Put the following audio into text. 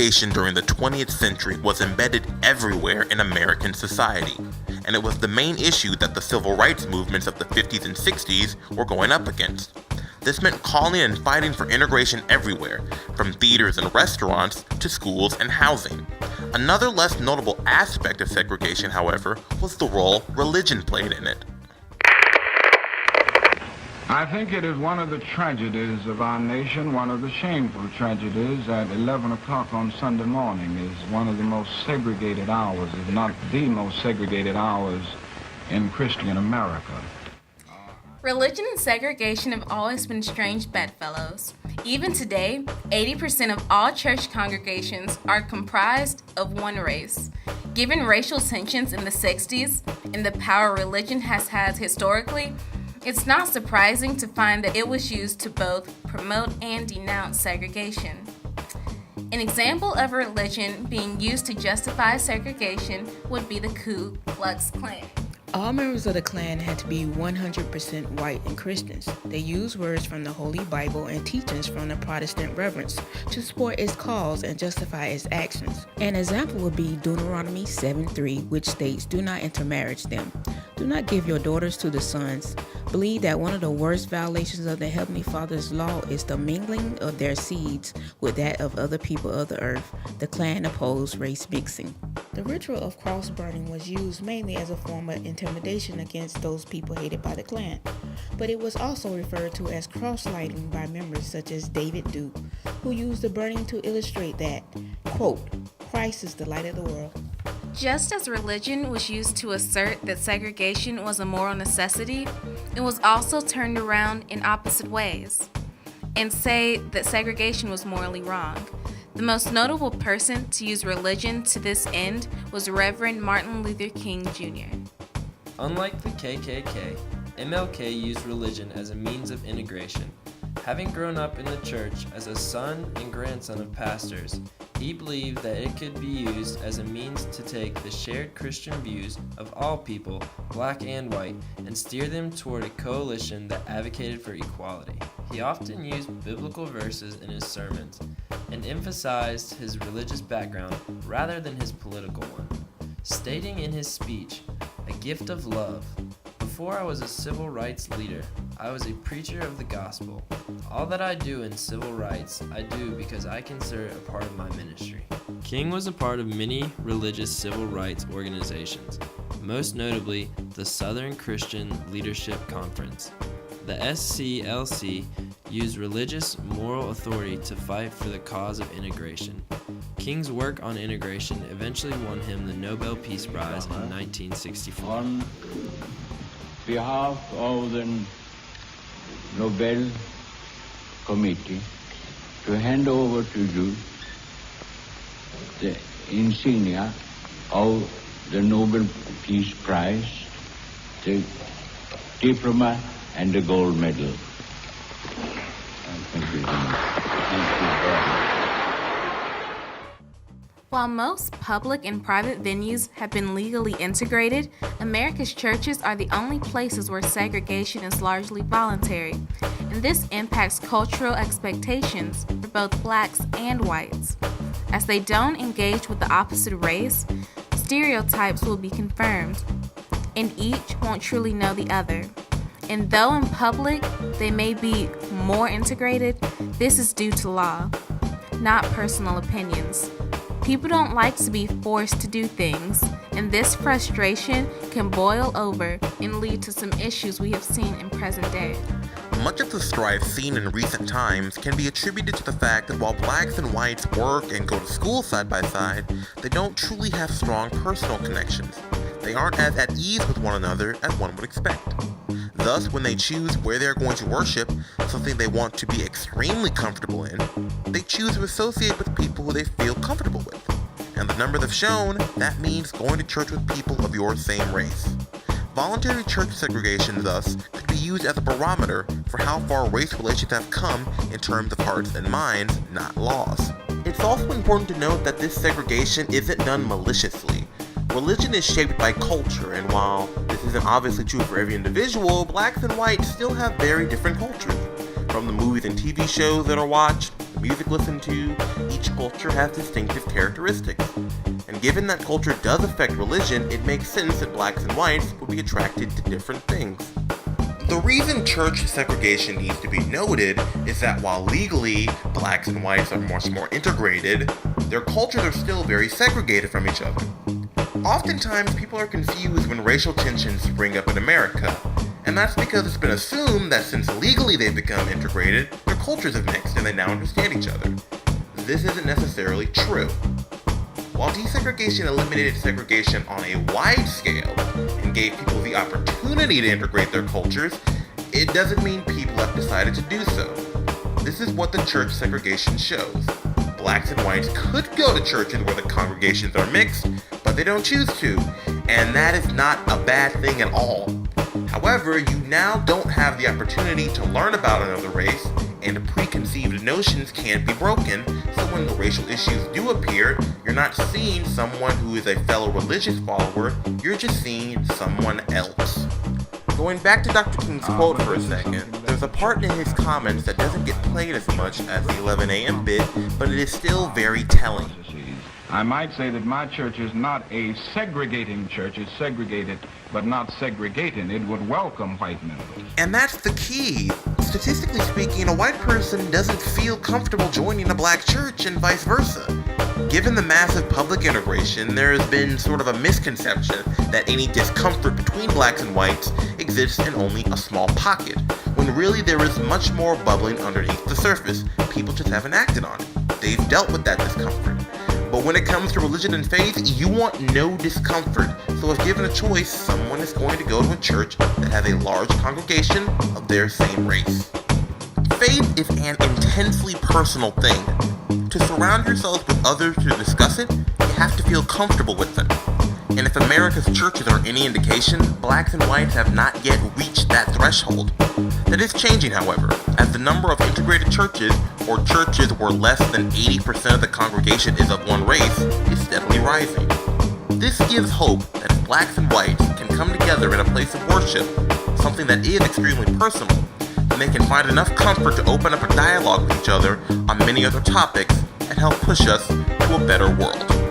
Segregation during the 20th century was embedded everywhere in American society, and it was the main issue that the civil rights movements of the 50s and 60s were going up against. This meant calling and fighting for integration everywhere, from theaters and restaurants to schools and housing. Another less notable aspect of segregation, however, was the role religion played in it. I think it is one of the tragedies of our nation, one of the shameful tragedies, that 11 o'clock on Sunday morning is one of the most segregated hours, if not the most segregated hours in Christian America. Religion and segregation have always been strange bedfellows. Even today, 80% of all church congregations are comprised of one race. Given racial tensions in the 60s and the power religion has had historically, it's not surprising to find that it was used to both promote and denounce segregation. An example of religion being used to justify segregation would be the Ku Klux Klan. All members of the Klan had to be 100% white and Christians. They used words from the Holy Bible and teachings from the Protestant reverence to support its cause and justify its actions. An example would be Deuteronomy 7:3, which states, "Do not intermarriage them. Do not give your daughters to the sons." Believe that one of the worst violations of the Heavenly Father's law is the mingling of their seeds with that of other people of the earth. The Klan opposed race mixing. The ritual of cross burning was used mainly as a form of intimidation against those people hated by the Klan, but it was also referred to as cross lighting by members such as David Duke, who used the burning to illustrate that, quote, "Christ is the light of the world." Just as religion was used to assert that segregation was a moral necessity, it was also turned around in opposite ways and say that segregation was morally wrong. The most notable person to use religion to this end was Reverend Martin Luther King Jr. Unlike the KKK, MLK used religion as a means of integration. Having grown up in the church as a son and grandson of pastors, he believed that it could be used as a means to take the shared Christian views of all people, black and white, and steer them toward a coalition that advocated for equality. He often used biblical verses in his sermons and emphasized his religious background rather than his political one, stating in his speech, "A gift of love. Before I was a civil rights leader, I was a preacher of the gospel. All that I do in civil rights, I do because I consider it a part of my ministry." King was a part of many religious civil rights organizations, most notably the Southern Christian Leadership Conference. The SCLC used religious moral authority to fight for the cause of integration. King's work on integration eventually won him the Nobel Peace Prize in 1964. On behalf of the Nobel Committee, to hand over to you the insignia of the Nobel Peace Prize, the diploma and the gold medal. Thank you very much. Thank you very much. While most public and private venues have been legally integrated, America's churches are the only places where segregation is largely voluntary, and this impacts cultural expectations for both blacks and whites. As they don't engage with the opposite race, stereotypes will be confirmed, and each won't truly know the other. And though in public they may be more integrated, this is due to law, not personal opinions. People don't like to be forced to do things, and this frustration can boil over and lead to some issues we have seen in present day. Much of the strife seen in recent times can be attributed to the fact that while blacks and whites work and go to school side by side, they don't truly have strong personal connections. They aren't as at ease with one another as one would expect. Thus, when they choose where they're going to worship, something they want to be extremely comfortable in, they choose to associate with people who they feel comfortable with. And the numbers have shown that means going to church with people of your same race. Voluntary church segregation, thus, could be used as a barometer for how far race relations have come in terms of hearts and minds, not laws. It's also important to note that this segregation isn't done maliciously. Religion is shaped by culture, and while this isn't obviously true for every individual, blacks and whites still have very different cultures. From the movies and TV shows that are watched, the music listened to, each culture has distinctive characteristics. And given that culture does affect religion, it makes sense that blacks and whites would be attracted to different things. The reason church segregation needs to be noted is that while legally blacks and whites are much more integrated, their cultures are still very segregated from each other. Oftentimes, people are confused when racial tensions spring up in America, and that's because it's been assumed that since legally they've become integrated, their cultures have mixed and they now understand each other. This isn't necessarily true. While desegregation eliminated segregation on a wide scale and gave people the opportunity to integrate their cultures, it doesn't mean people have decided to do so. This is what the church segregation shows. Blacks and whites could go to churches where the congregations are mixed, but they don't choose to, and that is not a bad thing at all. However, you now don't have the opportunity to learn about another race, and preconceived notions can't be broken, so when the racial issues do appear, you're not seeing someone who is a fellow religious follower, you're just seeing someone else. Going back to Dr. King's quote for a second, there's a part in his comments that doesn't get played as much as the 11 a.m. bit, but it is still very telling. I might say that my church is not a segregating church. It's segregated, but not segregating. It would welcome white members. And that's the key. Statistically speaking, a white person doesn't feel comfortable joining a black church and vice versa. Given the massive public integration, there has been sort of a misconception that any discomfort between blacks and whites exists in only a small pocket, when really there is much more bubbling underneath the surface. People just haven't acted on it. They've dealt with that discomfort. But when it comes to religion and faith, you want no discomfort. So if given a choice, someone is going to go to a church that has a large congregation of their same race. Faith is an intensely personal thing. To surround yourself with others to discuss it, you have to feel comfortable with them. And if America's churches are any indication, blacks and whites have not yet reached that threshold. That is changing, however, as the number of integrated churches, or churches where less than 80% of the congregation is of one race, is steadily rising. This gives hope that if blacks and whites can come together in a place of worship, something that is extremely personal, then they can find enough comfort to open up a dialogue with each other on many other topics and help push us to a better world.